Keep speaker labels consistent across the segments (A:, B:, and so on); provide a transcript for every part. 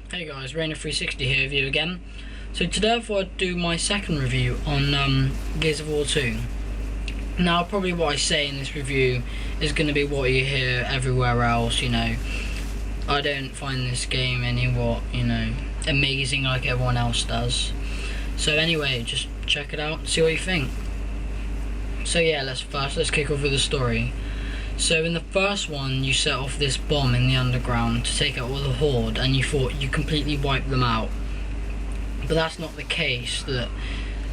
A: Hey guys, Rainer360 here with you again. So today I thought I'd do my second review on Gears of War 2. Now probably what I say in this review is going to be what you hear everywhere else, I don't find this game amazing like everyone else does. So anyway, just check it out, see what you think. So yeah, let's kick off with the story. So in the first one, you set off this bomb in the underground to take out all the Horde, and you thought you completely wiped them out. But that's not the case. That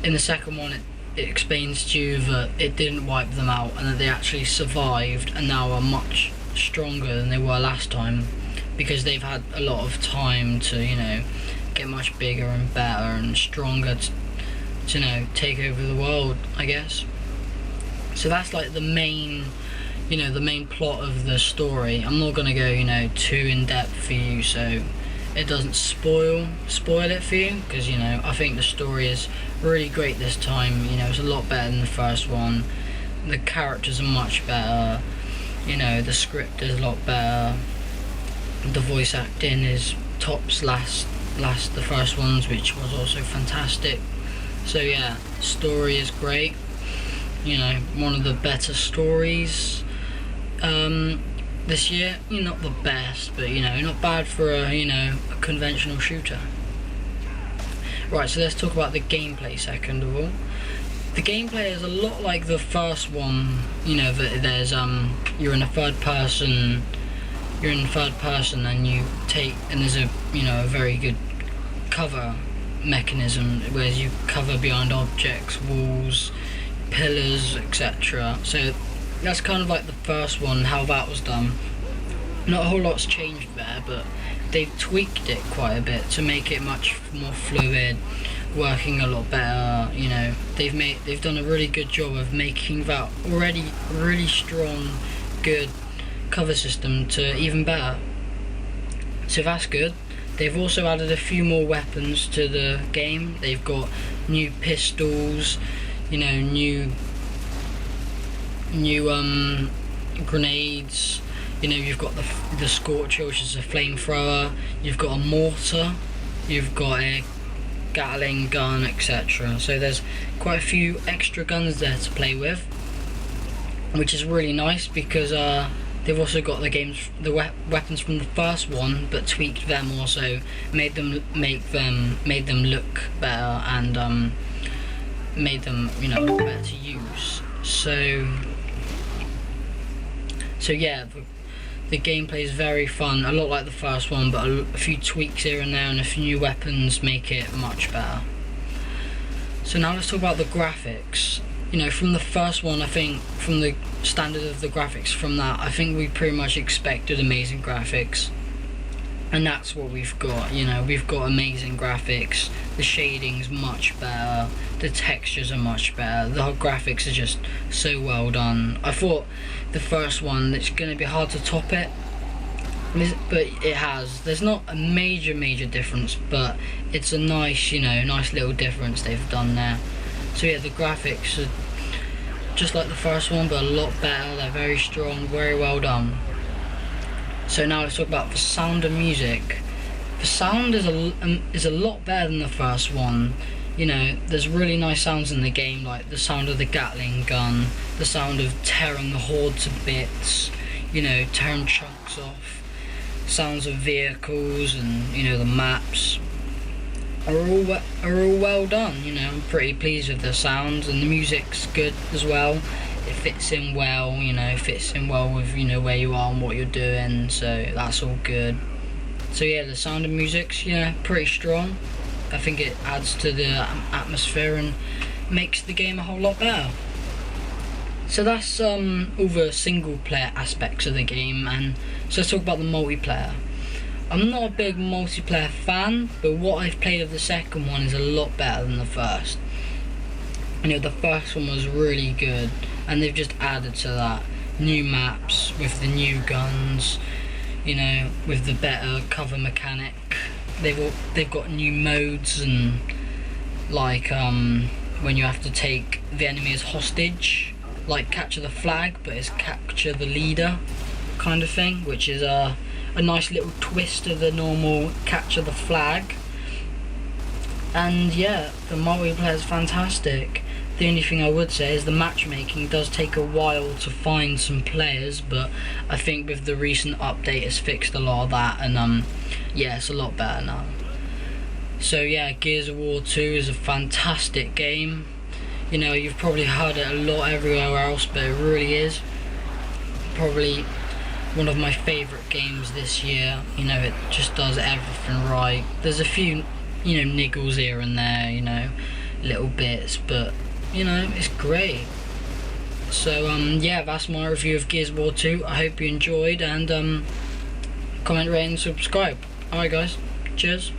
A: in the second one, it explains to you that it didn't wipe them out, and that they actually survived and now are much stronger than they were last time, because they've had a lot of time to, get much bigger and better and stronger to take over the world, I guess. So that's like the main plot of the story. I'm not gonna go, too in depth for you, so it doesn't spoil it for you, because I think the story is really great this time. It's a lot better than the first one. The characters are much better. The script is a lot better. The voice acting is tops last the first ones, which was also fantastic. So yeah, story is great. One of the better stories this year. Not the best, but not bad for a conventional shooter. Right, so let's talk about the gameplay second of all. The gameplay is a lot like the first one. That there's you're in third person and there's a very good cover mechanism where you cover behind objects, walls, pillars, etc. So that's kind of like the first one, how that was done. Not a whole lot's changed there, but they've tweaked it quite a bit to make it much more fluid, working a lot better. They've done a really good job of making that already really strong, good cover system to even better. So that's good. They've also added a few more weapons to the game. They've got new pistols, new grenades. You've got the Scorcher, which is a flamethrower. You've got a mortar. You've got a Gatling gun, etc. So there's quite a few extra guns there to play with, which is really nice, because they've also got the weapons from the first one, but tweaked them also, made them look better, and made them look better to use. So yeah, the gameplay is very fun, a lot like the first one, but a few tweaks here and there and a few new weapons make it much better. So now let's talk about the graphics. From the first one, I think, from the standard of the graphics from that, I think we pretty much expected amazing graphics. And that's what we've got. We've got amazing graphics. The shading's much better. The textures are much better. The graphics are just so well done. I thought the first one, it's going to be hard to top it, but it has. There's not a major difference, but it's a nice, nice little difference they've done there. So yeah, the graphics are just like the first one, but a lot better. They're very strong, very well done. So now let's talk about the sound and music. The sound is a lot better than the first one. There's really nice sounds in the game, like the sound of the Gatling gun, the sound of tearing the Horde to bits, tearing chunks off, sounds of vehicles, and the maps are all well done. I'm pretty pleased with the sounds, and the music's good as well. It fits in well, with where you are and what you're doing, so that's all good. So yeah, the sound and music's pretty strong. I think it adds to the atmosphere and makes the game a whole lot better. So that's all the single player aspects of the game, and so let's talk about the multiplayer. I'm not a big multiplayer fan, but what I've played of the second one is a lot better than the first. The first one was really good, and they've just added to that new maps with the new guns, with the better cover mechanic. They've got new modes, and like when you have to take the enemy as hostage, like capture the flag, but it's capture the leader kind of thing, which is a nice little twist to the normal capture the flag. And yeah, the multiplayer is fantastic. The only thing I would say is the matchmaking does take a while to find some players, but I think with the recent update it's fixed a lot of that, and yeah, it's a lot better now. So yeah, Gears of War 2 is a fantastic game. You know, you've probably heard it a lot everywhere else, but it really is probably one of my favourite games this year. You know, it just does everything right. There's a few, you know, niggles here and there, you know, little bits, but you know, it's great. So yeah, that's my review of Gears of War 2. I hope you enjoyed, and comment, rate and subscribe. Alright guys, cheers.